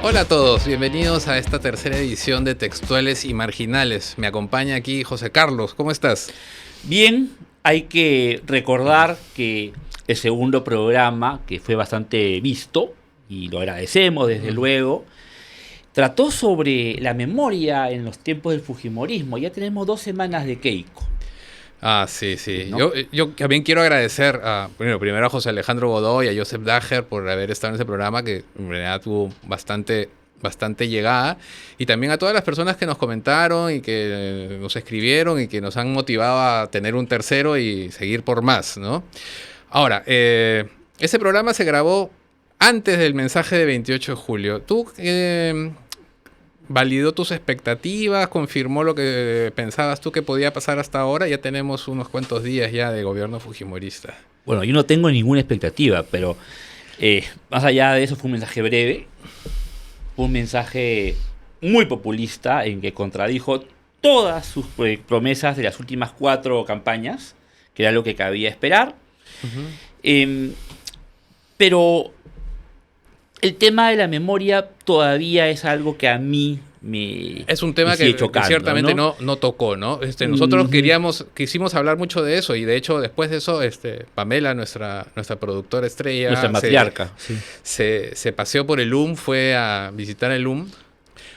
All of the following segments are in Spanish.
Hola a todos, bienvenidos a esta tercera edición de Textuales y Marginales. Me acompaña aquí José Carlos, ¿cómo estás? Bien, hay que recordar que el segundo programa, que fue bastante visto, y lo agradecemos desde luego, trató sobre la memoria en los tiempos del Fujimorismo. Ya tenemos 2 semanas de Keiko, Ah, sí, sí. ¿no? Yo también quiero agradecer primero a José Alejandro Godoy y a Joseph Dager por haber estado en ese programa que en realidad tuvo bastante llegada, y también a todas las personas que nos comentaron y que nos escribieron y que nos han motivado a tener un tercero y seguir por más, ¿no? Ahora, ese programa se grabó antes del mensaje de 28 de julio. ¿Tú validó tus expectativas? ¿Confirmó lo que pensabas tú que podía pasar hasta ahora? Ya tenemos unos cuantos días ya de gobierno fujimorista. Bueno, yo no tengo ninguna expectativa, pero más allá de eso fue un mensaje breve, un mensaje muy populista en que contradijo todas sus promesas de las últimas 4 campañas, que era lo que cabía esperar. Uh-huh. Em, pero el tema de la memoria todavía es algo que a mí Es un me tema sigue que chocando, ciertamente ¿no? no tocó, ¿no? Nosotros Ujú. quisimos hablar mucho de eso, y de hecho después de eso, Pamela, nuestra productora Nuestra estrella, matriarca, sí. se paseó por el fue a visitar el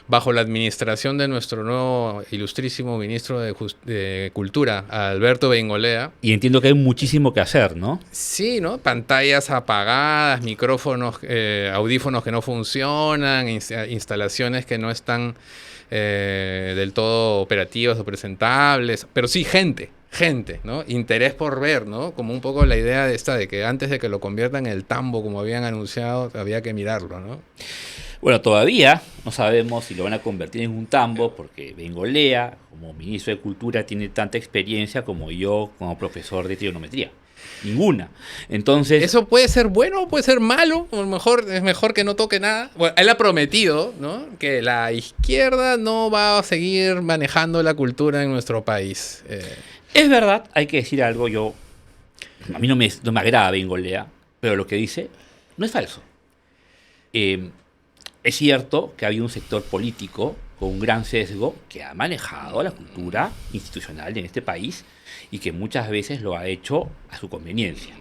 bajo la administración de nuestro nuevo ilustrísimo ministro de Cultura, Alberto Bengolea. Y entiendo que hay muchísimo que hacer, ¿no? Sí, ¿no? Pantallas apagadas, micrófonos, audífonos que no funcionan, instalaciones que no están del todo operativas o presentables, pero sí gente, ¿no? Interés por ver, ¿no? Como un poco la idea de que antes de que lo conviertan en el tambo, como habían anunciado, había que mirarlo, ¿no? Bueno, todavía no sabemos si lo van a convertir en un tambo, porque Bengolea, como ministro de Cultura, tiene tanta experiencia como yo como profesor de trigonometría. Ninguna. Entonces, Eso puede ser bueno o puede ser malo, o a lo mejor es mejor que no toque nada. Bueno, él ha prometido, ¿no?, que la izquierda no va a seguir manejando la cultura en nuestro país. es verdad, hay que decir algo. A mí no me agrada Bengolea, pero lo que dice no es falso. Eh, es cierto que había un sector político con un gran sesgo que ha manejado la cultura institucional en este país y que muchas veces lo ha hecho a su conveniencia.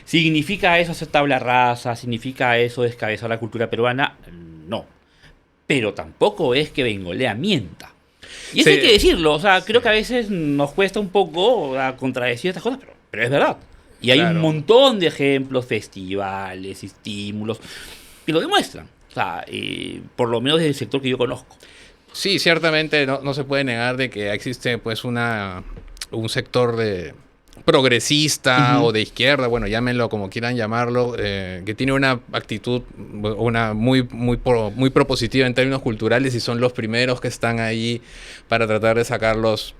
¿Significa eso hacer tabla rasa? ¿Significa eso descabezar la cultura peruana? No. Pero tampoco es que Bengolea mienta. Y eso Sí, hay que decirlo. O sea, creo sí, que a veces nos cuesta un poco contradecir estas cosas, pero es verdad. Y hay un claro. montón de ejemplos, festivales, estímulos, que lo demuestran. O sea, por lo menos desde el sector que yo conozco. Sí, ciertamente no se puede negar de que existe pues un sector progresista Ujú. o de izquierda, bueno, llámenlo como quieran llamarlo, que tiene una actitud muy propositiva en términos culturales, y son los primeros que están ahí para tratar de sacar los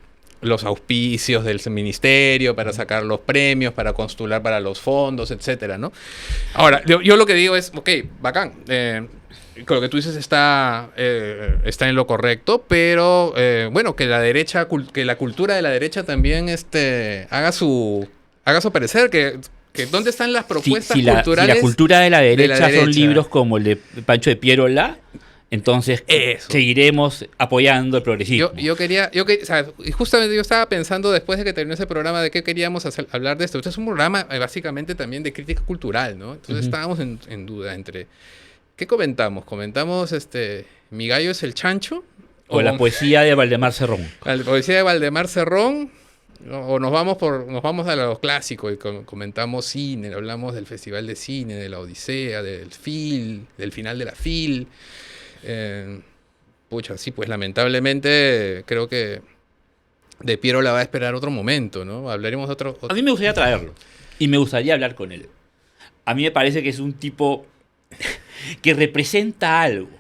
auspicios del ministerio, para sacar los premios, para postular para los fondos, etcétera, ¿no? Ahora, yo lo que digo es, ok, bacán, lo que tú dices está en lo correcto, pero bueno, que la derecha, que la cultura de la derecha también haga su parecer, que dónde están las Si, propuestas si la culturales cultura de la de la derecha son derecha. libros como el de Pancho de Pierola, entonces Eso. seguiremos apoyando el progresismo. O sea, y justamente yo estaba pensando después de que terminó ese programa de qué queríamos hablar de esto. Este es un programa básicamente también de crítica cultural, ¿no? Entonces Ujú. estábamos en duda entre ¿qué comentamos? ¿Comentamos Mi gallo es el chancho? O la ¿O poesía de Valdemar Cerrón. la poesía de Valdemar Cerrón? ¿O nos vamos a lo clásico y comentamos cine, hablamos del Festival de Cine, de la Odisea, del final de la FIL? Eh, Pucha, sí, pues lamentablemente creo que De Piero la va a esperar otro momento, ¿no? Hablaremos de A mí me gustaría traerlo y me gustaría hablar con él. A mí me parece que es un tipo que representa algo.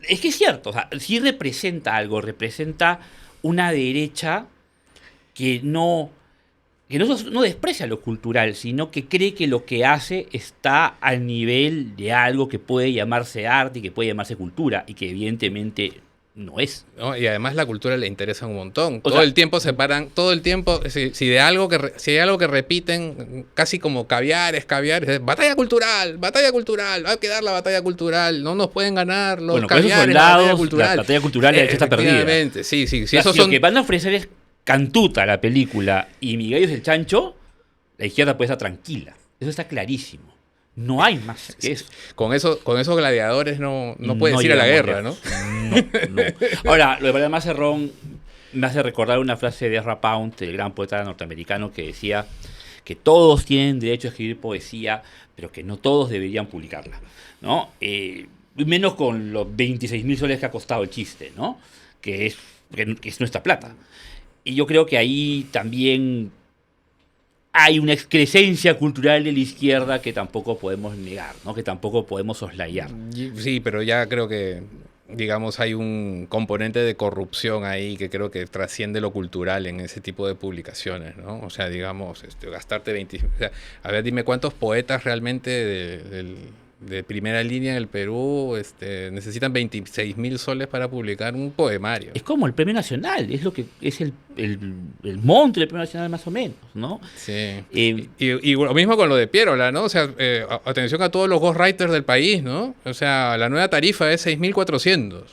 Es que es cierto, o sea, sí representa algo, representa una derecha que no desprecia lo cultural, sino que cree que lo que hace está al nivel de algo que puede llamarse arte y que puede llamarse cultura, y que evidentemente no es. ¿no? Y además la cultura le interesa un montón. O Todo sea, el tiempo separan, todo el tiempo, si de algo si hay algo que repiten, casi como caviar, es batalla cultural, hay que dar la batalla cultural, no nos pueden ganar los Bueno, con esos caviares, la batalla soldados, cultural. la batalla cultural de hecho está perdida. Efectivamente, sí, sí, sí, O sea, esos si lo son... que van a ofrecer es Cantuta, la película, y Miguel es el chancho, la izquierda puede estar tranquila. Eso está clarísimo. No hay más que eso. Con esos gladiadores no puedes ir a la guerra, llegamos ¿no? lejos. No. Ahora, lo de Valdemar Cerrón me hace recordar una frase de Ezra Pound, el gran poeta norteamericano, que decía que todos tienen derecho a escribir poesía, pero que no todos deberían publicarla, ¿no? Menos con los 26.000 soles que ha costado el chiste, ¿no? Que es nuestra plata. Y yo creo que ahí también hay una excrescencia cultural de la izquierda que tampoco podemos negar, ¿no? Que tampoco podemos soslayar. Sí, pero ya creo que, digamos, hay un componente de corrupción ahí que creo que trasciende lo cultural en ese tipo de publicaciones, ¿no? O sea, digamos, gastarte 20... O sea, a ver, dime cuántos poetas realmente de primera línea en el Perú necesitan 26.000 soles para publicar un poemario. Es como el Premio Nacional, es lo que es el monto del Premio Nacional más o menos, ¿no? Sí. Y lo mismo con lo de Piérola, ¿no? O sea, atención a todos los ghostwriters del país, ¿no? O sea, la nueva tarifa es $6.400.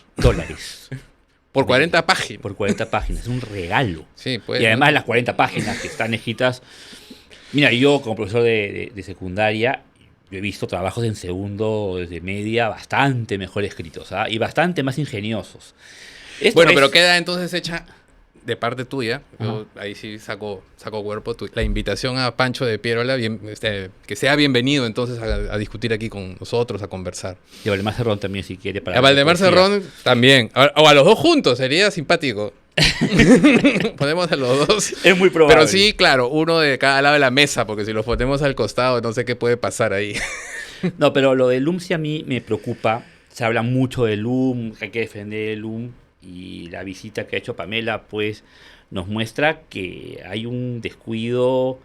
Por 40 páginas. Por 40 páginas, es un regalo. Sí, pues, y además ¿no? las 40 páginas que están escritas... Mira, yo como profesor de secundaria, yo he visto trabajos en segundo de media bastante mejor escritos, ¿ah? Y bastante más ingeniosos. Bueno, pero queda entonces hecha de parte tuya. Yo ahí sí saco cuerpo. La invitación a Pancho de Piérola, que sea bienvenido entonces a discutir aquí con nosotros, a conversar. Y a Valdemar Cerrón también, si quiere. A Valdemar Cerrón también. O a los dos juntos, sería simpático. Ponemos a los dos. Es muy probable. Pero sí, claro, uno de cada lado de la mesa, porque si los ponemos al costado, no sé qué puede pasar ahí. No, pero lo del LUM sí a mí me preocupa. Se habla mucho del LUM, que hay que defender el LUM. Y la visita que ha hecho Pamela, pues, nos muestra que hay un descuido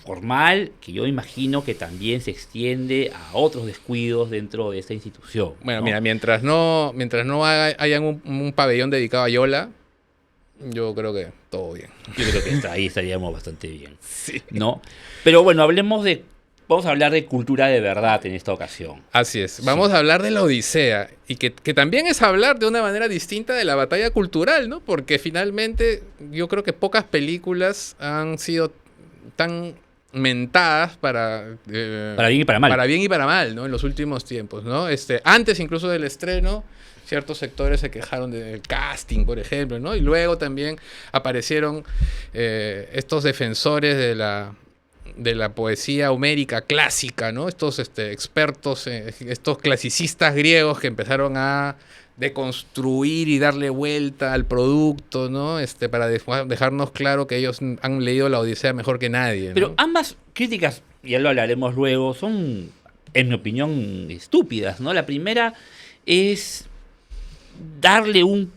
formal que yo imagino que también se extiende a otros descuidos dentro de esta institución. Bueno, ¿no? mira, mientras no hayan un pabellón dedicado a Yola, yo creo que todo bien. Yo creo que ahí estaríamos bastante bien. Sí. ¿No? Pero bueno, vamos a hablar de cultura de verdad en esta ocasión. Así es. Vamos a hablar de la Odisea. Y que también es hablar de una manera distinta de la batalla cultural, ¿no? Porque finalmente yo creo que pocas películas han sido tan mentadas para bien y para mal. Para bien y para mal, ¿no? En los últimos tiempos, ¿no? Antes incluso del estreno, ciertos sectores se quejaron del casting, por ejemplo, ¿no? Y luego también aparecieron estos defensores de la poesía homérica clásica, ¿no? Estos expertos, estos clasicistas griegos que empezaron a deconstruir y darle vuelta al producto, ¿no? Para dejarnos claro que ellos han leído la Odisea mejor que nadie, ¿no? Pero ambas críticas, ya lo hablaremos luego, son, en mi opinión, estúpidas, ¿no? La primera es darle un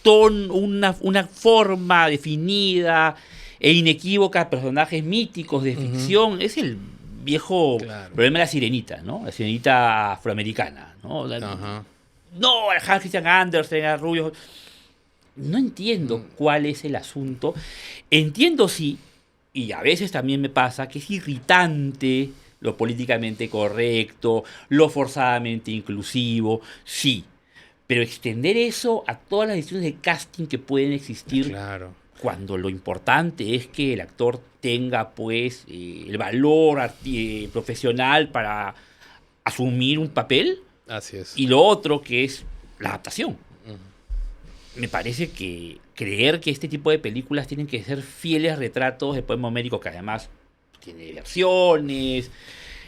tono, una forma definida e inequívoca a personajes míticos de ficción. Es el viejo problema de la sirenita, ¿no? La sirenita afroamericana, ¿no? No, a Hans Christian Andersen, a Rubio. No entiendo cuál es el asunto. Entiendo sí, y a veces también me pasa, que es irritante lo políticamente correcto, lo forzadamente inclusivo, sí. Pero extender eso a todas las decisiones de casting que pueden existir, claro, cuando lo importante es que el actor tenga pues el valor profesional para asumir un papel. Así es. Y lo otro que es la adaptación. Me parece que creer que este tipo de películas tienen que ser fieles retratos de poema homérico, que además tiene versiones.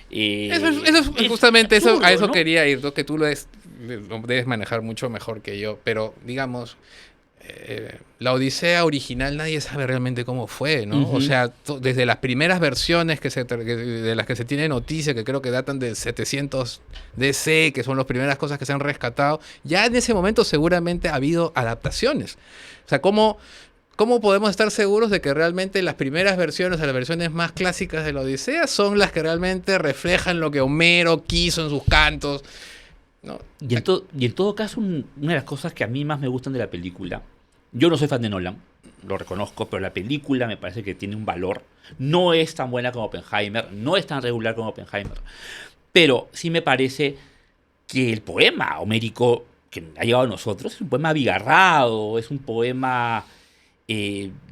Eso es justamente absurdo, a eso ¿no? quería ir, ¿no? Que tú lo debes manejar mucho mejor que yo, pero digamos, la Odisea original nadie sabe realmente cómo fue, ¿no? O sea, desde las primeras versiones de las que se tiene noticia, que creo que datan del 700 DC, que son las primeras cosas que se han rescatado, ya en ese momento seguramente ha habido adaptaciones. O sea, ¿cómo podemos estar seguros de que realmente las primeras versiones, las versiones más clásicas de la Odisea, son las que realmente reflejan lo que Homero quiso en sus cantos? No, Y en todo caso, una de las cosas que a mí más me gustan de la película, yo no soy fan de Nolan, lo reconozco, pero la película me parece que tiene un valor. No es tan buena como Oppenheimer, no es tan regular como Oppenheimer, pero sí me parece que el poema homérico que ha llegado a nosotros es un poema abigarrado, es un poema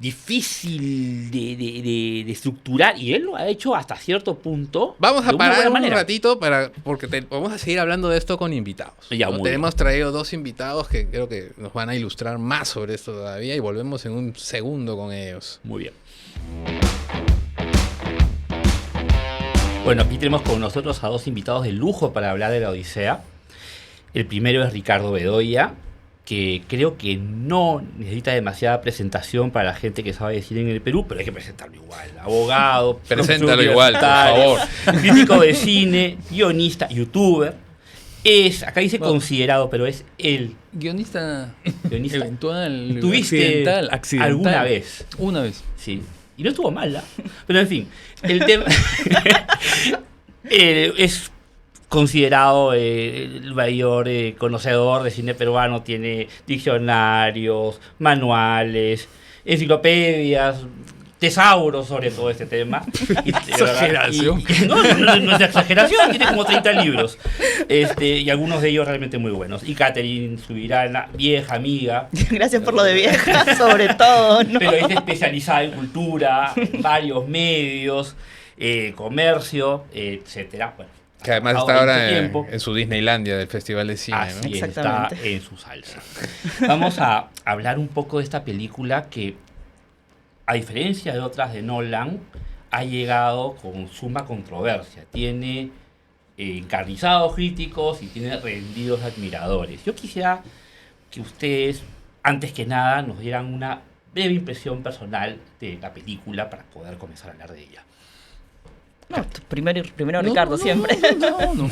difícil de estructurar, y él lo ha hecho hasta cierto punto. vamos de a una parar buena un manera. ratito porque vamos a seguir hablando de esto con invitados. Ya, ¿no? muy Tenemos traído 2 invitados que creo que nos van a ilustrar más sobre esto todavía y volvemos en un segundo con ellos. Muy bien. Bueno, aquí tenemos con nosotros a 2 invitados de lujo para hablar de la Odisea. El primero es Ricardo Bedoya, que creo que no necesita demasiada presentación para la gente que sabe de cine en el Perú, pero hay que presentarlo igual. Abogado, Preséntalo profesor igual, por favor. universitario, crítico de cine, guionista, youtuber. Acá dice considerado, pero es el Guionista guionista. eventual, ¿Tuviste accidental. alguna vez? Una vez. Sí. Y no estuvo mal, ¿ah? Pero en fin, el tema es considerado el mayor conocedor de cine peruano. Tiene diccionarios, manuales, enciclopedias, tesauros sobre todo este tema. Exageración. No es exageración, tiene como 30 libros. Y algunos de ellos realmente muy buenos. Y Catherine Subirana, vieja amiga. Gracias por lo de vieja, sobre todo, ¿no? Pero es especializada en cultura, en varios medios, comercio, etcétera. Bueno, Que además ha está trabajado ahora mucho tiempo. en su Disneylandia del Festival de Cine, Así ¿no? está Exactamente. en su salsa. Vamos a hablar un poco de esta película que, a diferencia de otras de Nolan, ha llegado con suma controversia. Tiene encarnizados críticos y tiene rendidos admiradores. Yo quisiera que ustedes, antes que nada, nos dieran una breve impresión personal de la película para poder comenzar a hablar de ella. No, primero Ricardo, siempre. No.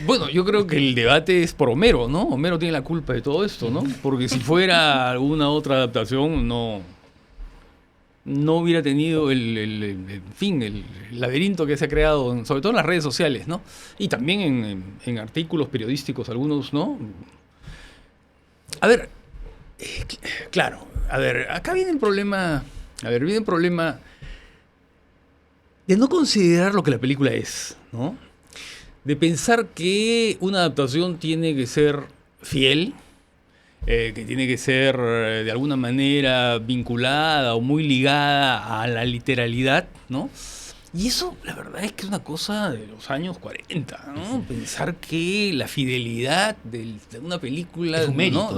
Bueno, yo creo que el debate es por Homero, ¿no? Homero tiene la culpa de todo esto, ¿no? Porque si fuera alguna otra adaptación, no hubiera tenido en fin, el laberinto que se ha creado, sobre todo en las redes sociales, ¿no? Y también en artículos periodísticos, algunos, ¿no? A ver, claro, acá viene el problema, de no considerar lo que la película es, ¿no? De pensar que una adaptación tiene que ser fiel, que tiene que ser de alguna manera vinculada o muy ligada a la literalidad, ¿no? Y eso, la verdad es que es una cosa de los años 40, ¿no? Pensar que la fidelidad de una película... Es un mérito,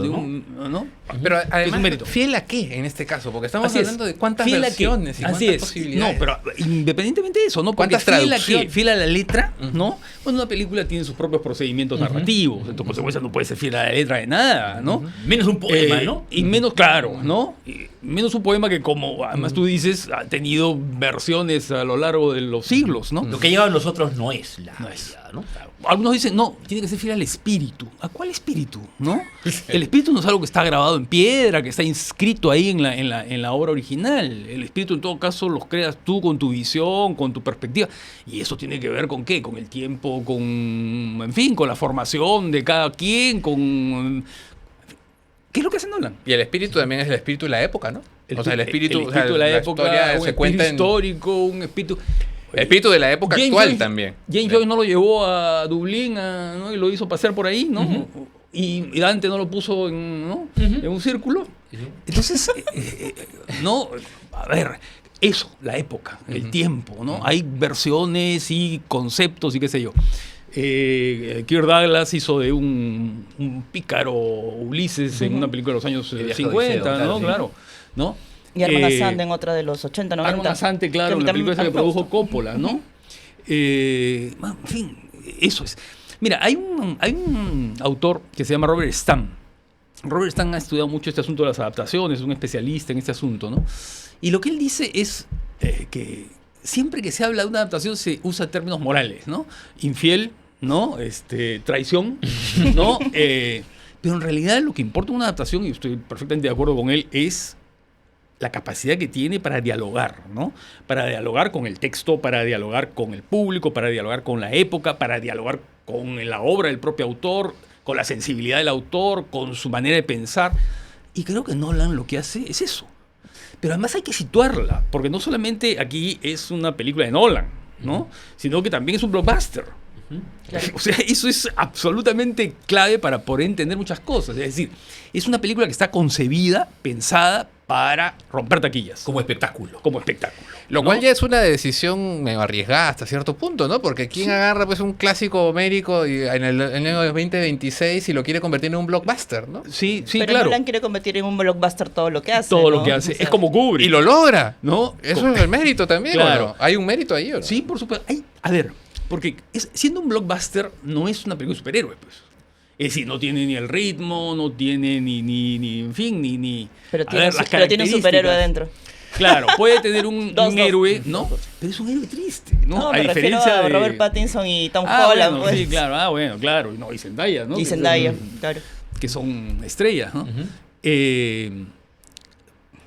¿no? Pero Es un además, mérito. ¿fiel a qué en este caso? Porque estamos Así es. hablando de cuántas Fiel a qué. versiones y Así cuántas es. posibilidades. No, pero independientemente de eso, ¿no? Porque ¿Cuántas fiel a qué, traducciones? fiel a la letra, ¿no? Bueno, una película tiene sus propios procedimientos narrativos, entonces, por consecuencia, no puede ser fiel a la letra de nada, ¿no? Menos un poema, ¿no? Y menos, claro, ¿no? Y menos un poema que, como además tú dices, ha tenido versiones a lo largo de los siglos, ¿no? Lo que ha llegado a nosotros no es la No es. realidad, ¿no? Claro. Algunos dicen, no, tiene que ser fiel al espíritu. ¿A cuál espíritu? ¿No? El espíritu no es algo que está grabado en piedra, que está inscrito ahí en la obra original. El espíritu, en todo caso, los creas tú con tu visión, con tu perspectiva. Y eso tiene que ver con qué, con el tiempo, en fin, con la formación de cada quien, ¿qué es lo que hace Nolan? Y el espíritu también es el espíritu de la época, ¿no? O sea, el espíritu de la época, historia un se espíritu cuenta en... histórico, un espíritu... El espíritu de la época James actual Joyce- también. James Joyce no lo llevó a Dublín, ¿no? Y lo hizo pasear por ahí, ¿no? Y Dante no lo puso en un círculo. Entonces, no, a ver, eso, la época, el tiempo, ¿no? Hay versiones y conceptos y qué sé yo. Kirk Douglas hizo de un pícaro Ulises en una película de los años El viaje 50, Odiseo, ¿no? sí. Claro, ¿no? Y Armand Eh, Assante en otra de los 80, 90. Armand Assante, claro, Que la película esa que también me produjo gustó. Coppola, ¿no? En fin, eso es. Mira, hay un autor que se llama Robert Stam. Robert Stam ha estudiado mucho este asunto de las adaptaciones, es un especialista en este asunto, ¿no? Y lo que él dice es que siempre que se habla de una adaptación se usa términos morales, ¿no? Infiel, ¿no? Traición, ¿no? Pero en realidad lo que importa en una adaptación, y estoy perfectamente de acuerdo con él, es la capacidad que tiene para dialogar, ¿no? Para dialogar con el texto, para dialogar con el público, para dialogar con la época, para dialogar con la obra del propio autor, con la sensibilidad del autor, con su manera de pensar. Y creo que Nolan lo que hace es eso. Pero además hay que situarla, porque no solamente aquí es una película de Nolan, ¿no? Sino que también es un blockbuster. Claro. O sea, eso es absolutamente clave para poder entender muchas cosas. Es decir, es una película que está concebida, pensada para romper taquillas. Como espectáculo. Como espectáculo. Lo ¿no? cual ya es una decisión medio arriesgada hasta cierto punto, ¿no? Porque ¿quién agarra pues un clásico homérico en el año 2026 y lo quiere convertir en un blockbuster, ¿no? Sí, sí, Pero claro. Nolan quiere convertir en un blockbuster todo lo que hace. Todo ¿no? lo que hace. O sea, Es como Kubrick. Y lo logra. ¿No? Eso es el mérito también, Claro. ¿o no? Hay un mérito ahí, ¿o no? Sí, por supuesto. A ver, porque siendo un blockbuster no es una película de superhéroe, pues. Es decir, no tiene ni el ritmo, no tiene ni en fin, ni Pero a tiene, ver, las pero tiene un superhéroe características. adentro. Claro, puede tener un Dos. héroe, ¿no? Pero es un héroe triste, ¿no? No, me refiero a Robert Pattinson y Tom Holland. Bueno, pues. sí, claro, bueno, claro. No, y Zendaya, ¿no? Y Zendaya, claro. Que son estrellas, ¿no? Ujú.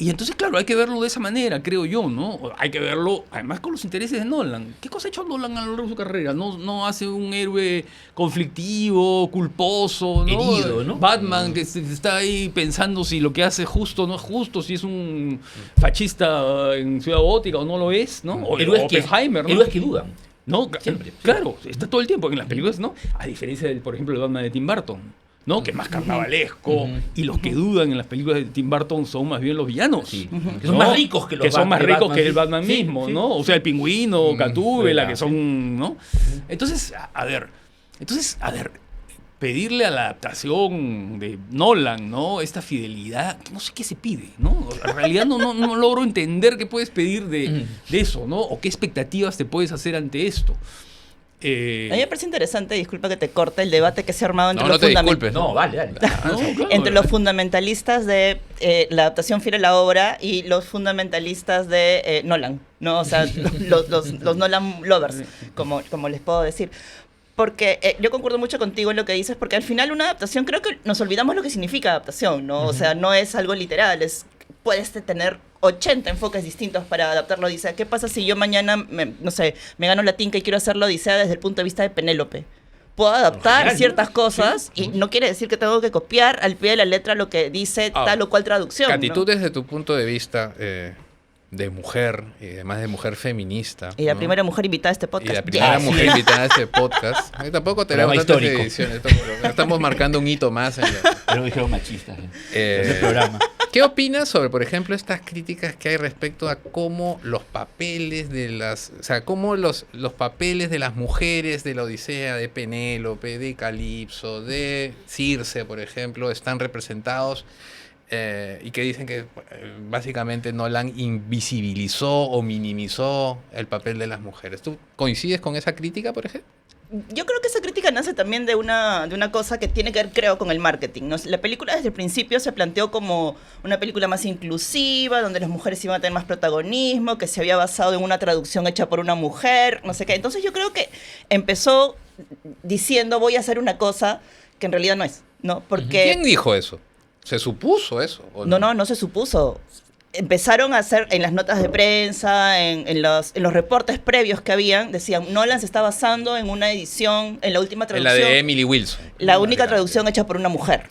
Y entonces, claro, hay que verlo de esa manera, creo yo, ¿no? Hay que verlo, además, con los intereses de Nolan. ¿Qué cosa ha hecho Nolan a lo largo de su carrera? No hace un héroe conflictivo, culposo, ¿no? Herido, ¿no? Batman, que está ahí pensando si lo que hace es justo o no es justo, si es un fascista en Ciudad Gótica o no lo es, ¿no? O Héroes que, Oppenheimer, ¿no? héroes que dudan. No, Siempre. Claro, está todo el tiempo en las películas, ¿no? A diferencia del, por ejemplo, el Batman de Tim Burton, ¿no? Que es más carnavalesco, Ujú. y los que dudan en las películas de Tim Burton son más bien los villanos. Sí. ¿no? Que son más ricos que los Que son más el ricos Batman, que el sí. Batman Sí, mismo, sí. ¿no? O sea, el Pingüino, Gatúbela, sí, que son, ¿no? Entonces, a ver, pedirle a la adaptación de Nolan, ¿no? Esta fidelidad, no sé qué se pide, ¿no? En realidad no logro entender qué puedes pedir de eso, ¿no? O qué expectativas te puedes hacer ante esto. A mí me parece interesante, disculpa que te corte, el debate que se ha armado entre No, no los te fundamentalistas. disculpes. No, vale. ¿no? Claro. Entre los fundamentalistas de la adaptación fiel a la obra y los fundamentalistas de Nolan, ¿no? O sea, los Nolan lovers, como les puedo decir. Porque yo concuerdo mucho contigo en lo que dices, porque al final una adaptación, creo que nos olvidamos lo que significa adaptación, ¿no? O sea, no es algo literal, puedes tener 80 enfoques distintos para adaptar la Odisea. ¿Qué pasa si yo mañana, no sé, me gano la tinca y quiero hacer la Odisea desde el punto de vista de Penélope? Puedo adaptar Genial, ¿no? ciertas cosas y no quiere decir que tengo que copiar al pie de la letra lo que dice Ah, tal o cual traducción. Katy, ¿no? tú desde tu punto de vista de mujer, y además de mujer feminista. Y la ¿no? primera mujer invitada a este Y podcast. la primera Yes. mujer invitada a este podcast. Tampoco tenemos Programa tantas histórico. ediciones. Estamos marcando un hito más. Pero dijeron machistas. Eh, Ese programa. ¿Qué opinas sobre, por ejemplo, estas críticas que hay respecto a cómo los papeles de las... O sea, cómo los papeles de las mujeres de la Odisea, de Penélope, de Calipso, de Circe, por ejemplo, están representados y que dicen que básicamente Nolan invisibilizó o minimizó el papel de las mujeres? ¿Tú coincides con esa crítica, por ejemplo? Yo creo que esa crítica nace también de una cosa que tiene que ver, creo, con el marketing, ¿no? La película desde el principio se planteó como una película más inclusiva, donde las mujeres iban a tener más protagonismo, que se había basado en una traducción hecha por una mujer, no sé qué. Entonces yo creo que empezó diciendo voy a hacer una cosa que en realidad no es, ¿no? Porque... ¿Quién dijo eso? ¿Se supuso eso? ¿O No se supuso. Empezaron a hacer en las notas de prensa, en los reportes previos que habían, decían, Nolan se está basando en una edición, en la última En la traducción. de Emily Wilson. La única Adelante. traducción hecha por una mujer.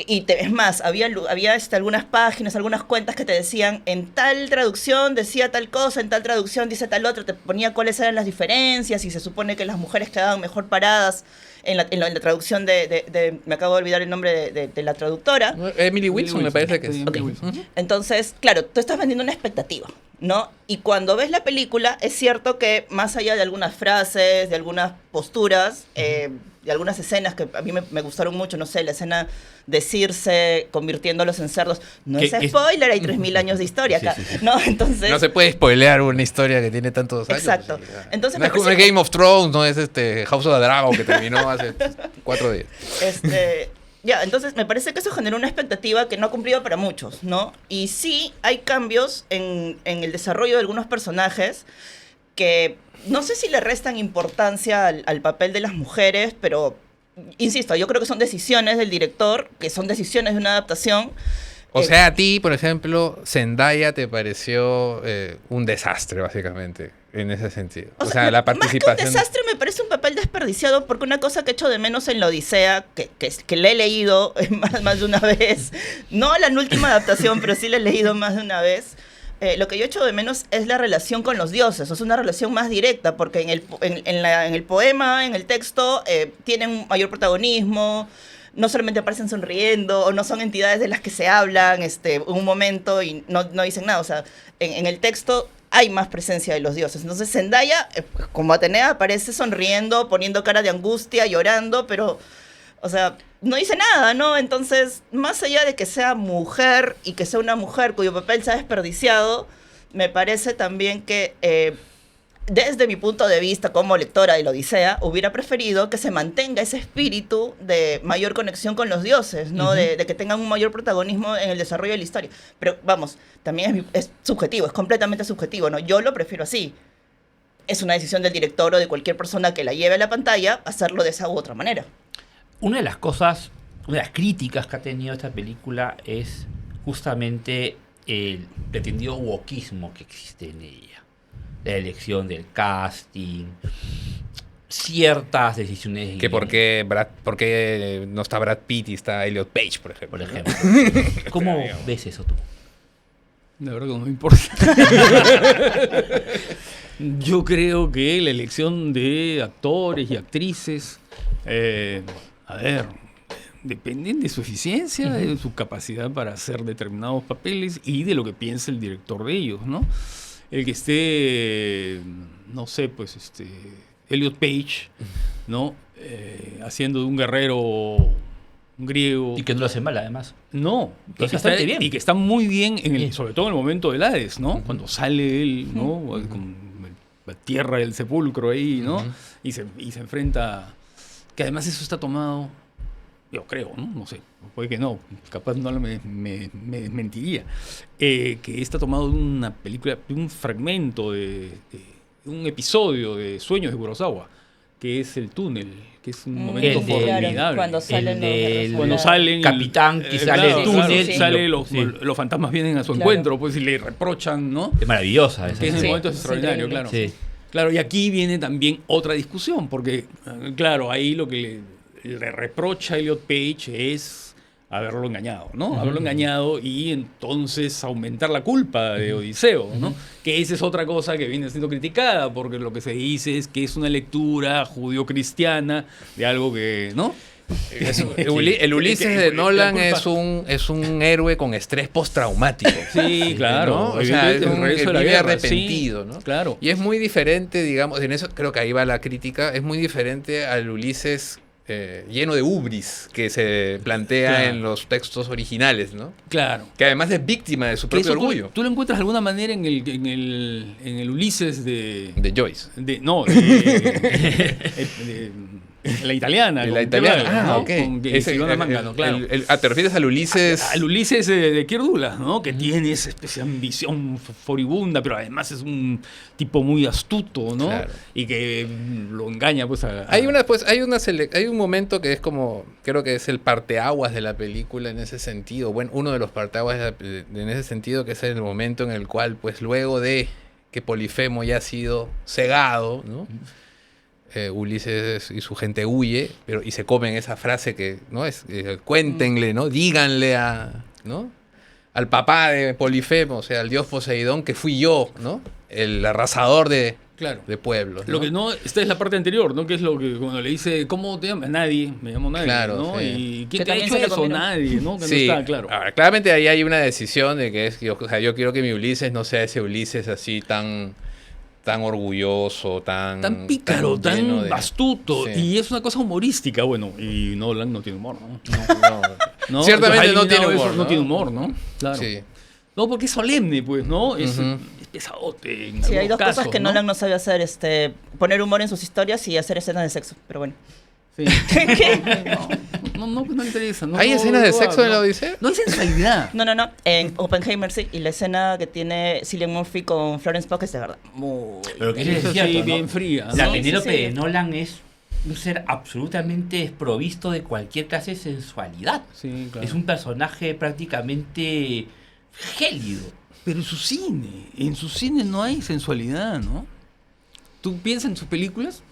Es más, había algunas páginas, algunas cuentas que te decían, en tal traducción decía tal cosa, en tal traducción dice tal otra, te ponía cuáles eran las diferencias y se supone que las mujeres quedaban mejor paradas en la traducción me acabo de olvidar el nombre de la traductora. Emily Wilson me parece que es. Sí, Ok. Emily Wilson. Entonces, claro, tú estás vendiendo una expectativa, ¿no? Y cuando ves la película, es cierto que más allá de algunas frases, de algunas posturas, de algunas escenas que a mí me gustaron mucho, no sé, la escena de Circe convirtiéndolos en cerdos, no Que es es- spoiler, hay 3000 años de historia Sí, acá, sí, sí. ¿no? Entonces... No se puede spoilear una historia que tiene tantos años. Exacto. Sí, ya. Entonces no me es como parece que- Game of Thrones, no es House of the Dragon que terminó hace 4 días. Entonces me parece que eso generó una expectativa que no ha cumplido para muchos, ¿no? Y sí hay cambios en el desarrollo de algunos personajes que no sé si le restan importancia al papel de las mujeres, pero insisto, yo creo que son decisiones del director, que son decisiones de una adaptación. O sea, a ti, por ejemplo, Zendaya te pareció un desastre, básicamente, en ese sentido. O sea, la participación... Más que un desastre me parece un papel desperdiciado porque una cosa que echo de menos en la Odisea, que le he leído más de una vez, no la última adaptación, pero sí la he leído más de una vez, lo que yo echo de menos es la relación con los dioses. O sea, una relación más directa, porque en el poema, en el texto, tienen un mayor protagonismo. No solamente aparecen sonriendo, o no son entidades de las que se hablan un momento y no dicen nada. O sea, en el texto hay más presencia de los dioses. Entonces Zendaya, como Atenea, aparece sonriendo, poniendo cara de angustia, llorando, pero, o sea, no dice nada, ¿no? Entonces, más allá de que sea mujer y que sea una mujer cuyo papel se ha desperdiciado, me parece también que... desde mi punto de vista como lectora de la Odisea, hubiera preferido que se mantenga ese espíritu de mayor conexión con los dioses, ¿no? De que tengan un mayor protagonismo en el desarrollo de la historia. Pero vamos, también es subjetivo, es completamente subjetivo, ¿no? Yo lo prefiero así. Es una decisión del director o de cualquier persona que la lleve a la pantalla hacerlo de esa u otra manera. Una de las críticas que ha tenido esta película es justamente el pretendido wokismo que existe en ella. La elección del casting, ciertas decisiones... Que por qué no está Brad Pitt y está Elliot Page, por ejemplo. Por ejemplo. ¿Cómo ves eso tú? La verdad que no me importa. Yo creo que la elección de actores y actrices, dependen de su eficiencia, de su capacidad para hacer determinados papeles y de lo que piensa el director de ellos, ¿no? El que esté, no sé, pues, Elliot Page, ¿no? Haciendo de un guerrero, un griego. Y que no lo hace mal, además. No, Lo hace bastante bien. Y que está muy bien, sobre todo en el momento del Hades, ¿no? Cuando sale él, ¿no? Con la tierra del sepulcro ahí, ¿no? Y se enfrenta... Que además eso está tomado... Yo creo, ¿no? No sé, puede que no, capaz no me mentiría. Que está tomado de una película, de un fragmento, de un episodio de Sueños de Kurosawa, que es el túnel, que es un momento formidable. Claro, cuando salen cuando salen capitán que sale del túnel. sí. Sale los fantasmas vienen a su encuentro, pues, y le reprochan, ¿no? Es maravillosa esa. Que ese Sí, momento es extraordinario, increíble. claro. Sí. Claro, y aquí viene también otra discusión, porque, claro, ahí lo que le reprocha a Elliot Page es haberlo engañado, ¿no? Haberlo engañado y entonces aumentar la culpa de Odiseo, ¿no? Que esa es otra cosa que viene siendo criticada, porque lo que se dice es que es una lectura judío-cristiana de algo que, ¿no? El Ulises de Nolan es un héroe con estrés postraumático. Sí, claro. ¿no? O sea, es el un regreso de la vive guerra, arrepentido, sí, ¿no? Claro. Y es muy diferente, digamos, en eso creo que ahí va la crítica, es muy diferente al Ulises lleno de ubris que se plantea Claro. en los textos originales, ¿no? Claro. Que además es víctima de su Que propio eso orgullo. ¿Tú lo encuentras de alguna manera en el Ulises De Joyce. La italiana. De con la italiana. Kevala, ¿no? Ok. Con Silvana Mangano, claro. ¿Te refieres al Ulises? Al Ulises de Kierdula, ¿no? Que tiene esa especie de ambición furibunda, pero además es un tipo muy astuto, ¿no? Claro. Y que lo engaña, pues, Hay un momento que es como, creo que es el parteaguas de la película en ese sentido. Bueno, uno de los parteaguas en ese sentido, que es el momento en el cual, pues, luego de que Polifemo ya ha sido cegado, ¿no? Ulises y su gente huye, y se comen esa frase que, ¿no? Cuéntenle, ¿no? Díganle ¿no? Al papá de Polifemo, o sea, al dios Poseidón, que fui yo, ¿no? El arrasador de pueblos, ¿no? Lo que no, esta es la parte anterior, ¿no? Que es lo que cuando le dice, ¿cómo te llamas? Nadie, me llamo Nadie, Claro, ¿no? sí. ¿Y quién Que te ha también hecho se lo eso? comieron. Nadie, ¿no? Que Sí, no está claro. Ahora, claramente ahí hay una decisión de que o sea, yo quiero que mi Ulises no sea ese Ulises así tan orgulloso, tan pícaro, tan lleno de- astuto. Sí. Y es una cosa humorística, bueno. Y Nolan no tiene humor, ¿no? No. ¿No? Ciertamente Entonces, no ha tiene eliminado humor, eso, ¿no? no tiene humor, ¿no? Claro. Sí. No, porque es solemne, pues, ¿no? Es Ujú. pesadote. En Sí, hay algunos dos casos, cosas que ¿no? Nolan no sabe hacer, poner humor en sus historias y hacer escenas de sexo, pero bueno. Sí. No interesa. No, ¿Hay no, escenas de no, sexo en la no. Odisea? No hay sensualidad. No, en Oppenheimer sí, y la escena que tiene Cillian Murphy con Florence Pugh es de verdad muy... Pero que Eso es sí, cierto, ¿no? bien fría. La ¿no? Sí, Penélope sí, sí. de Nolan es un ser absolutamente desprovisto de cualquier clase de sensualidad. Sí, claro. Es un personaje prácticamente gélido. Pero en su cine no hay sensualidad, ¿no? Tú piensas en sus películas.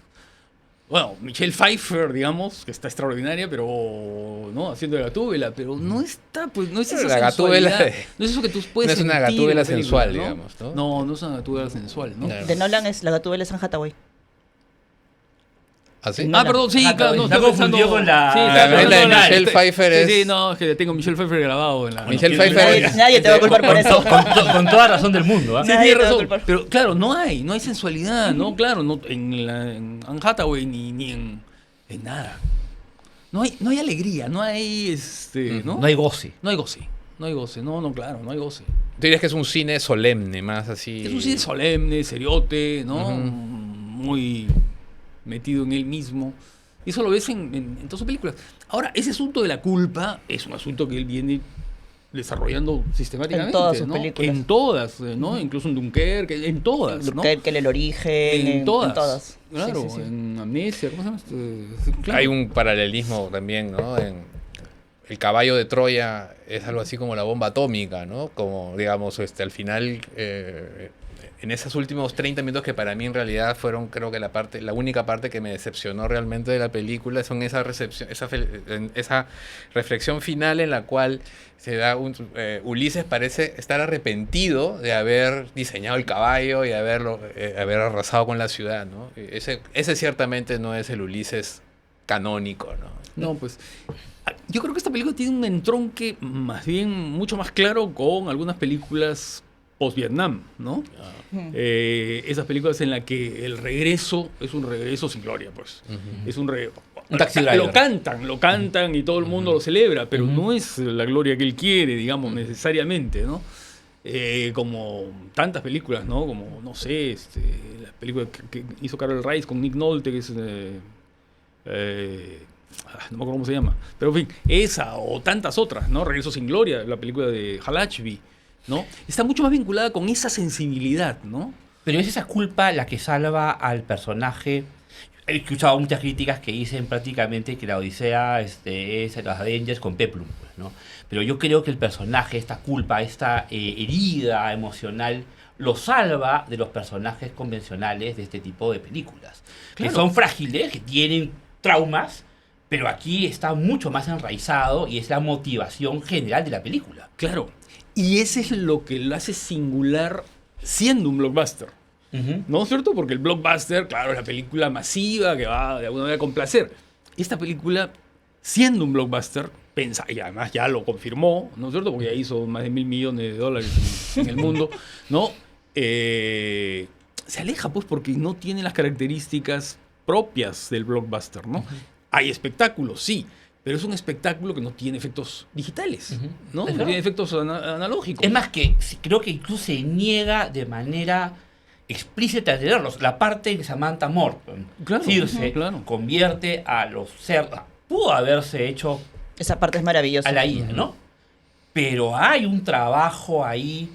Bueno, Michelle Pfeiffer, digamos, que está extraordinaria, pero no haciendo de Gatúbela, pero no está, pues no es Pero esa la Gatúbela sensualidad, no es eso que tú puedes no es una sentir en Gatúbela la película, sensual, ¿no? digamos, ¿no? No, no es una Gatúbela sensual, ¿no? Claro. De Nolan es la Gatúbela es Anne Hathaway. ¿Así? No, Ah, perdón, sí, Ah, claro, no, está estoy confundido con la- sí, la está novela de pensando en Michelle Pfeiffer es- Sí, no, es que tengo Michelle Pfeiffer grabado en la... Michelle Bueno, Pfeiffer Nadie te va a culpar por eso. Con toda razón del mundo. ¿Ah? Sí, Nadie tienes te va a razón. culpar. Pero claro, no hay sensualidad, ¿no? Claro, no, en Anne Hathaway ni en nada. No hay alegría, no hay ¿no? No hay goce. No hay goce. No hay goce, no, claro, no hay goce. Tú dirías que es un cine solemne, más así. Es un cine solemne, seriote, ¿no? Ujú. Muy metido en él mismo. Y eso lo ves en todas sus películas. Ahora, ese asunto de la culpa es un asunto que él viene desarrollando sistemáticamente. En todas sus ¿no? películas. En todas, ¿no? Incluso en Dunkerque, en todas, ¿no? Que el origen. En todas. En todas. Claro, Sí, sí, sí. en Amnesia, ¿cómo se llama? Claro. Hay un paralelismo también, ¿no? El caballo de Troya es algo así como la bomba atómica, ¿no? Como, digamos, al final, en esos últimos 30 minutos que para mí en realidad fueron, creo que la única parte que me decepcionó realmente de la película, son esa reflexión final en la cual se da Ulises parece estar arrepentido de haber diseñado el caballo y haber arrasado con la ciudad, ¿no? Ese ciertamente no es el Ulises canónico, ¿no? No, pues yo creo que esta película tiene un entronque más bien mucho más claro con algunas películas post-Vietnam, ¿no? Esas películas en las que el regreso es un regreso sin gloria, pues. Es un regreso. Un Taxi Driver. Lo cantan y todo el mundo lo celebra, pero no es la gloria que él quiere, digamos, necesariamente, ¿no? Como tantas películas, ¿no? Como, no sé, la película que hizo Carol Rice con Nick Nolte, que es... no me acuerdo cómo se llama. Pero en fin, esa o tantas otras, ¿no? Regreso sin gloria, la película de Halachby, ¿no? Está mucho más vinculada con esa sensibilidad, ¿no? Pero es esa culpa la que salva al personaje. He escuchado muchas críticas que dicen prácticamente que la Odisea es los Avengers con Peplum, pues, ¿no? Pero yo creo que el personaje, esta culpa, esta herida emocional, lo salva de los personajes convencionales de este tipo de películas. Claro. Que son frágiles, que tienen traumas, pero aquí está mucho más enraizado y es la motivación general de la película. Claro. Y ese es lo que lo hace singular siendo un blockbuster. ¿No es cierto? Porque el blockbuster, claro, es la película masiva que va de alguna manera a complacer. Esta película, siendo un blockbuster, y además ya lo confirmó, ¿no es cierto? Porque ya hizo más de $1.000 millones en el mundo, ¿no? Se aleja, pues, porque no tiene las características propias del blockbuster, ¿no? Hay espectáculos, sí, pero es un espectáculo que no tiene efectos digitales, ¿no? Es No verdad. tiene efectos analógicos. Es más que creo que incluso se niega de manera explícita a tenerlos. La parte de Samantha Morton, Claro, Circe, claro. convierte a los cerdos. Pudo haberse hecho Esa parte es maravillosa. a la IA, ¿no? Pero hay un trabajo ahí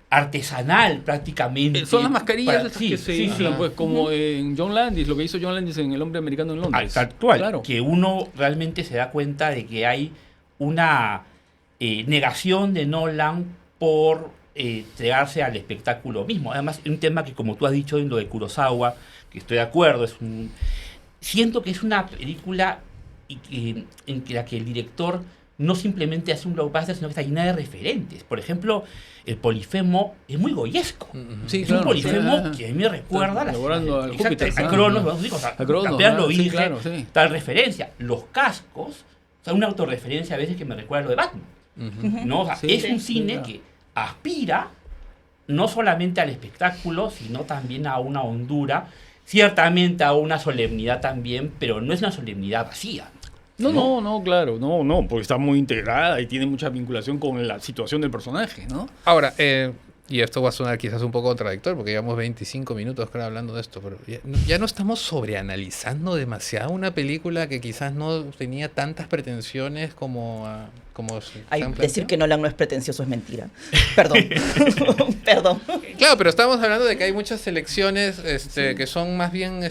artesanal prácticamente. Son las mascarillas para- estas sí, que se sí, inflan, sí. pues, como en John Landis, lo que hizo John Landis en El Hombre Americano en Londres. Actual, Claro. que uno realmente se da cuenta de que hay una negación de Nolan por entregarse al espectáculo mismo. Además, un tema que, como tú has dicho en lo de Kurosawa, que estoy de acuerdo, siento que es una película en la que el director no simplemente hace un blockbuster, sino que está llena de referentes. Por ejemplo, el Polifemo es muy goyesco. Sí, Es claro, un Polifemo sí. que a mí me recuerda elaborando al exacto, Júpiter, a ¿no? Cronos, vamos a decir, o sea, A Cronos, Campeán lo sí, dije, claro, sí. tal referencia. Los cascos son una autorreferencia a veces que me recuerda a lo de Batman. ¿No? O sea, Sí, es sí, un cine claro. que aspira no solamente al espectáculo, sino también a una hondura, ciertamente a una solemnidad también, pero no es una solemnidad vacía. No, claro, no, porque está muy integrada y tiene mucha vinculación con la situación del personaje, ¿no? Ahora, y esto va a sonar quizás un poco contradictorio, porque llevamos 25 minutos creo hablando de esto, pero ya no estamos sobreanalizando demasiado una película que quizás no tenía tantas pretensiones como se Ay, han decir planteado. que Nolan no es pretencioso es mentira. Perdón. Perdón. Claro, pero estamos hablando de que hay muchas selecciones que son más bien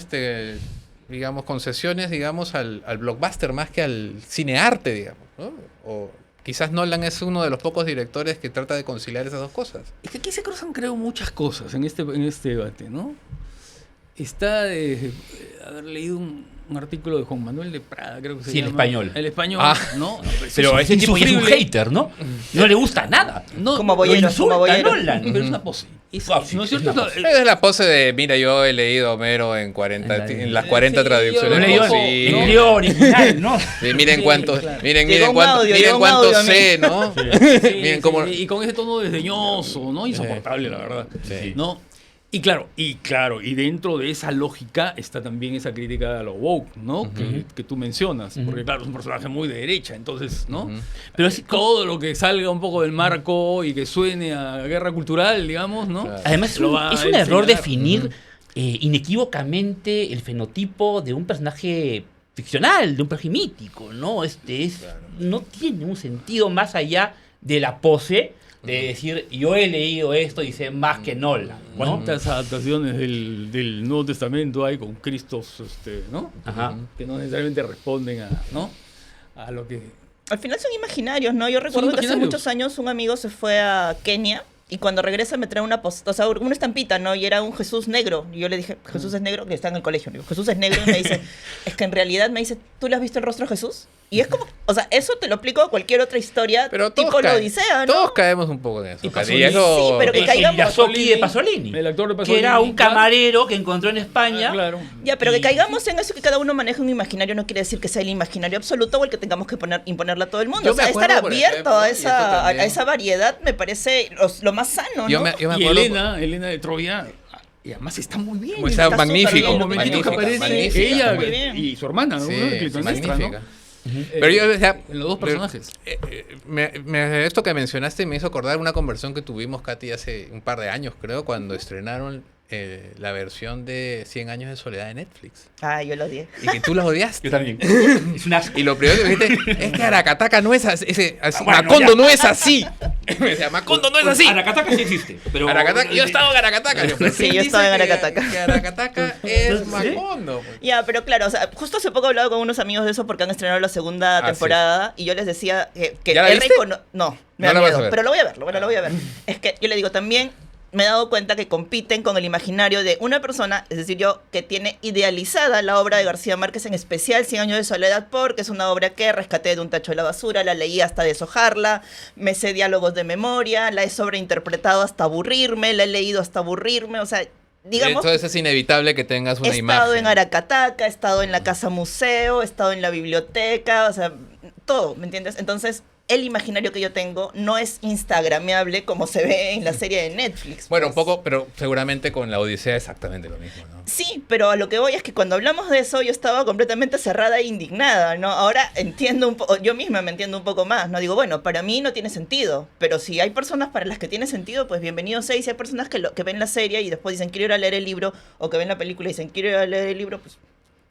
digamos, concesiones, digamos, al blockbuster más que al cinearte, digamos, ¿no? O quizás Nolan es uno de los pocos directores que trata de conciliar esas dos cosas. Es que aquí se cruzan, creo, muchas cosas en este debate, ¿no? Está de haber leído un artículo de Juan Manuel de Prada, creo que se Sí, el llama. español. El español, Ah. ¿no? Pero ese tipo ya es un insufrible. hater, ¿no? No le gusta nada. No, Como Lo boyero, insulta como boyero. Nolan. pero es una pose. Sí, ¿No es es cierto? una pose. Es la pose de, mira, yo he leído Homero en 40, en las 40 Sí, traducciones yo Lo leyó posibles. en inglés original, ¿no? Sí, miren Sí, cuántos, claro. miren Llegó un cuántos, audio, miren llegó un cuántos audio a mí. sé, ¿no? Sí, Miren sí, cómo... y con ese tono desdeñoso, ¿no? Insoportable, la verdad. Sí. ¿No? Y claro, y dentro de esa lógica está también esa crítica a lo woke, ¿no? Que tú mencionas. Porque claro, es un personaje muy de derecha, entonces, ¿no? Pero es, Todo lo que salga un poco del marco y que suene a guerra cultural, digamos, ¿no? Claro. además Lo va es a un error señalar. definir inequívocamente el fenotipo de un personaje ficcional, de un personaje mítico, ¿no? No tiene un sentido más allá de la pose de decir, yo he leído esto y sé más que Nolan, ¿no? ¿Cuántas adaptaciones del Nuevo Testamento hay con Cristos, ¿no? Ajá. Que no necesariamente responden ¿no? a lo que... Al final son imaginarios, ¿no? Yo recuerdo que hace imaginarios. muchos años un amigo se fue a Kenia y cuando regresa me trae una estampita, ¿no? Y era un Jesús negro. Y yo le dije, Jesús es negro, que está en el colegio. Le digo, Jesús es negro. Y me dice, es que en realidad me dice, ¿tú le has visto el rostro a Jesús? Y es como, o sea, eso te lo aplico a cualquier otra historia, Pero tipo la Odisea, ¿no? todos caemos un poco en eso. Y Cati, Pasolini. eso- Sí, pero que El caigamos. Yasoki de Pasolini, El actor de que Pasolini. era un claro. camarero que encontró en España. Claro. Ya, pero que Y- caigamos en eso que cada uno maneja un imaginario no quiere decir que sea el imaginario absoluto o el que tengamos que imponerle a todo el mundo. Yo O sea, me estar acuerdo, por abierto ejemplo, a y esto esa, también. a esa variedad me parece lo más sano, Yo ¿no? me Y acuerdo... Elena de Troya, y además está muy bien. Como está Está magnífico, súper bien, Un momentito que magnífica, aparece magnífica, ella muy bien. y su hermana, ¿no? Sí, Clitemnestra, magnífica. ¿no? Pero yo, o sea, en los dos personajes. Esto que mencionaste me hizo acordar una conversación que tuvimos, Katy, hace un par de años, creo, cuando estrenaron la versión de 100 años de soledad de Netflix. Ah, yo lo odié. Y que tú la odiaste. Yo también. Es un asco. Y lo primero que me dijiste es que Aracataca no es así. bueno, Macondo ya. no es así. Me decía, Macondo no es así. Aracataca sí existe, pero... Aracataca, yo he estado en Aracataca. Sí, yo estaba en Aracataca. Que Aracataca es Macondo. pues. Ya, pero claro, o sea, justo hace poco he hablado con unos amigos de eso porque han estrenado la segunda Ah, temporada y yo les decía que ¿Ya la he viste? No, me No da la vas a miedo, ver. pero lo voy a ver, bueno, lo voy a ver. Es que yo le digo también, me he dado cuenta que compiten con el imaginario de una persona, es decir, yo, que tiene idealizada la obra de García Márquez, en especial 100 años de soledad, porque es una obra que rescaté de un tacho de la basura, la leí hasta deshojarla, me sé diálogos de memoria, la he sobreinterpretado hasta aburrirme, la he leído hasta aburrirme, o sea, digamos... Entonces es inevitable que tengas una He imagen. estado en Aracataca, he estado en la casa museo, he estado en la biblioteca, o sea, todo, ¿me entiendes? Entonces, el imaginario que yo tengo no es instagrameable como se ve en la serie de Netflix. Bueno, un pues. poco, pero seguramente con la Odisea exactamente lo mismo, ¿no? Sí, pero a lo que voy es que cuando hablamos de eso yo estaba completamente cerrada e indignada, ¿no? Ahora entiendo un poco, yo misma me entiendo un poco más, ¿no? Digo, bueno, para mí no tiene sentido, pero si hay personas para las que tiene sentido, pues bienvenido sea, y si hay personas que ven la serie y después dicen quiero ir a leer el libro, o que ven la película y dicen quiero ir a leer el libro, pues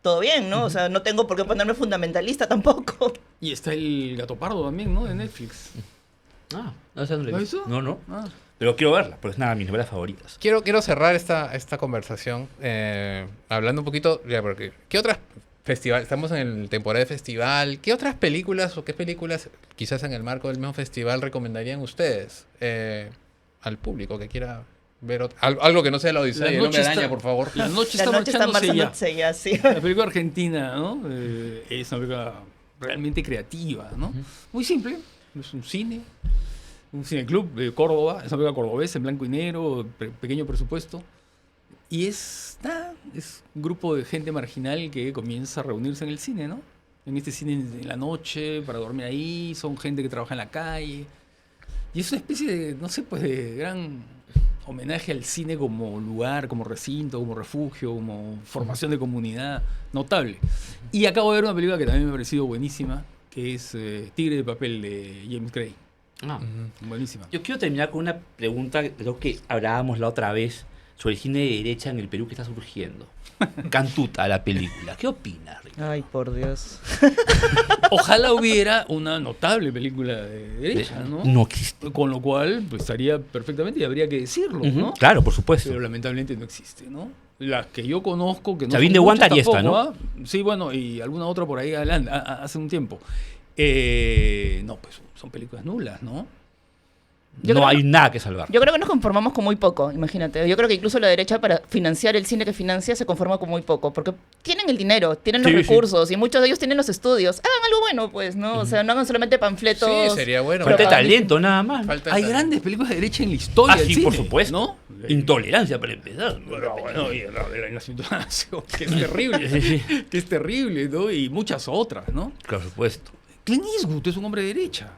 todo bien, ¿no? O sea, no tengo por qué ponerme fundamentalista tampoco. Y está el Gato Pardo también, ¿no? De Netflix. Ah, no, esa no la he ¿Lo visto. hizo? No. Ah. Pero quiero verla, porque es una de mis novelas favoritas. Quiero cerrar esta conversación hablando un poquito, ya, porque ¿qué otras festivales? Estamos en el temporada de festival. ¿Qué otras películas o qué películas, quizás en el marco del mismo festival, recomendarían ustedes al público que quiera ver algo que no sea la Odisea y el Hombre Araña, por favor? La noche La está noche está marchándose ya. marchándose ya, sí. La película argentina, ¿no? Es una película realmente creativa, ¿no? Muy simple. Es un cineclub de Córdoba, es una película cordobesa en blanco y negro, pequeño presupuesto. Y es un grupo de gente marginal que comienza a reunirse en el cine, ¿no? En este cine en la noche, para dormir ahí, son gente que trabaja en la calle. Y es una especie de, no sé, pues de gran homenaje al cine como lugar, como recinto, como refugio, como formación de comunidad, notable. Y acabo de ver una película que también me ha parecido buenísima, que es Tigre de papel de James Gray. Ah. Buenísima. Yo quiero terminar con una pregunta, creo que hablábamos la otra vez, sobre el cine de derecha en el Perú que está surgiendo. Cantuta, la película. ¿Qué opinas, Ricardo? Ay, por Dios. Ojalá hubiera una notable película de derecha, ¿no? No existe. Con lo cual, pues estaría perfectamente y habría que decirlo, Ujú, ¿no? claro, por supuesto. Pero lamentablemente no existe, ¿no? las que yo conozco, que no Sabine son de muchas Guantari está, tampoco, ¿no? ¿ah? Sí, bueno, y alguna otra por ahí adelante, hace un tiempo. No, pues son películas nulas, ¿no? Yo no creo hay que- nada que salvar. Yo creo que nos conformamos con muy poco, imagínate. Yo creo que incluso la derecha para financiar el cine que financia se conforma con muy poco, porque tienen el dinero, tienen los Sí, sí. recursos y muchos de ellos tienen los estudios. Hagan algo bueno, pues, ¿no? O sea, no hagan solamente panfletos. Sí, sería bueno. Falta de Pero- talento, nada más. Falta Hay talento. grandes películas de derecha en la historia del sí, cine, por supuesto. ¿no? Intolerancia para empezar. Bueno, y la situación, que es terrible, Sí, sí. que es terrible, ¿no? Y muchas otras, ¿no? Por supuesto. Clint Eastwood es un hombre de derecha,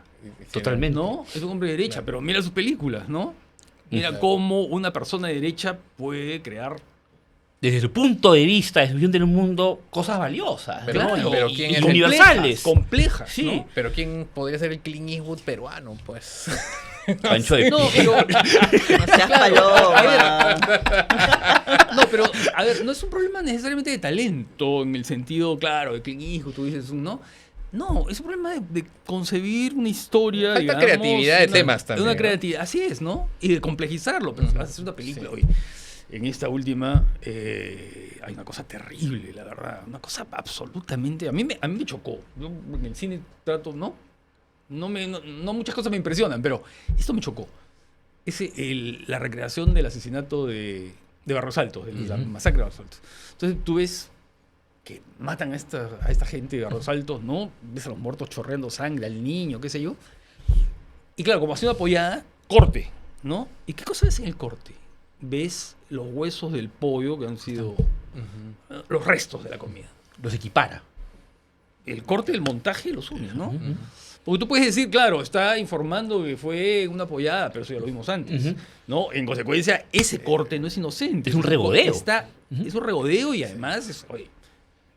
Totalmente. ¿no? Es un hombre de derecha, pero mira sus películas, ¿no? Mira cómo una persona de derecha puede crear... Desde su punto de vista, desde su visión del mundo, cosas valiosas. Pero- ¿no? pero Y- ¿quién y es el- universales. Complejas, Sí. ¿no? Pero ¿quién podría ser el Clint Eastwood peruano? Pues. Pancho de No, Pilla. pero, No seas paloma. no, pero, a ver, no es un problema necesariamente de talento, en el sentido, claro, de Clint Eastwood, tú dices, ¿no? No, es un problema de concebir una historia. Falta digamos, creatividad de temas también, Una ¿no? creatividad, así es, ¿no? Y de complejizarlo. Pero haces una película Sí. hoy. En esta última hay una cosa terrible, la verdad. Una cosa absolutamente. A mí me chocó. Yo en el cine trato, ¿no? No muchas cosas me impresionan, pero esto me chocó. La recreación del asesinato de Barros Altos, de la masacre de Barros Altos. Entonces tú ves que matan a esta gente de Barros Altos, ¿no? Ves a los muertos chorreando sangre, al niño, qué sé yo. Y claro, como ha sido apoyada, corte, ¿no? ¿Y qué cosa ves en el corte? Ves los huesos del pollo que han sido los restos de la comida. Los equipara. El corte del montaje los une, ¿no? Porque tú puedes decir, claro, está informando que fue una apoyada, pero eso ya lo vimos antes, Ujú. ¿no? En consecuencia, ese corte no es inocente. Es un regodeo. Es un regodeo y además, oye,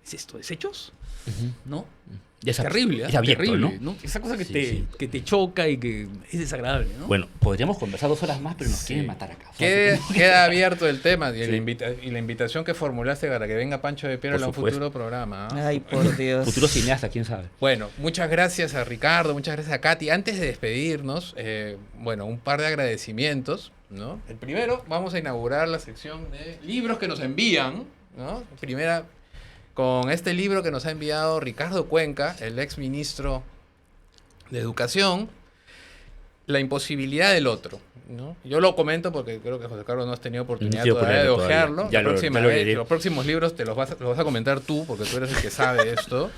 ¿es esto desechos? ¿No? Ya es Terrible, es abierto, terrible, ¿no? Esa cosa que, Sí, que te choca y que es desagradable, ¿no? Bueno, podríamos conversar 2 horas más, pero nos quieren matar acá. O sea, Queda abierto el tema y, Sí. la invitación que formulaste para que venga Pancho de Piedra Por a un supuesto. futuro programa. ¿ah? Ay, por Dios. futuro cineasta, quién sabe. Bueno, muchas gracias a Ricardo, muchas gracias a Katy. Antes de despedirnos, bueno, un par de agradecimientos, ¿no? El primero, vamos a inaugurar la sección de libros que nos envían, ¿no? Primera, con este libro que nos ha enviado Ricardo Cuenca, el ex ministro de Educación, La imposibilidad del otro, ¿no? Yo lo comento porque creo que José Carlos no has tenido oportunidad Sí, todavía de todavía. ojearlo. Ya La lo próxima ya lo vez, leeré. los próximos libros te los vas a comentar tú, porque tú eres el que sabe esto.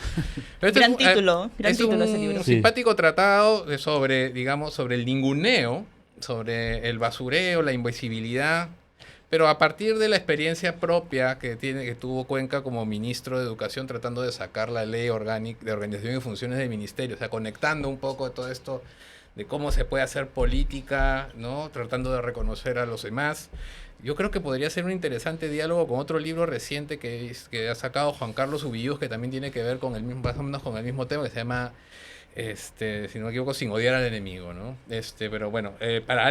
Pero este Gran es título ese un libro. Sí. simpático tratado sobre, digamos, sobre el ninguneo, sobre el basureo, la invisibilidad, pero a partir de la experiencia propia que tuvo Cuenca como ministro de Educación, tratando de sacar la ley orgánica de organización y funciones del ministerio, o sea, conectando un poco de todo esto de cómo se puede hacer política, ¿no? Tratando de reconocer a los demás. Yo creo que podría ser un interesante diálogo con otro libro reciente que ha sacado Juan Carlos Ubillús, que también tiene que ver con el mismo, más o menos con el mismo tema, que se llama, si no me equivoco, Sin odiar al enemigo, ¿no? Pero bueno,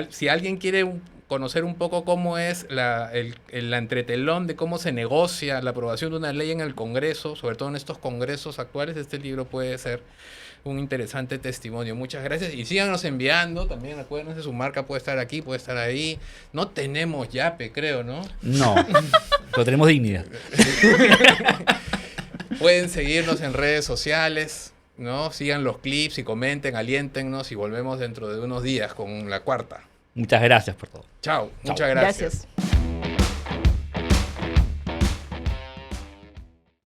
si alguien quiere conocer un poco cómo es el entretelón de cómo se negocia la aprobación de una ley en el Congreso, sobre todo en estos congresos actuales, este libro puede ser un interesante testimonio. Muchas gracias y síganos enviando. También acuérdense, su marca puede estar aquí, puede estar ahí. No tenemos yape, creo, ¿no? No, pero tenemos dignidad. Pueden seguirnos en redes sociales, ¿no? Sigan los clips y comenten, aliéntenos y volvemos dentro de unos días con la cuarta. Muchas gracias por todo. Chao, Chao. muchas gracias. Gracias.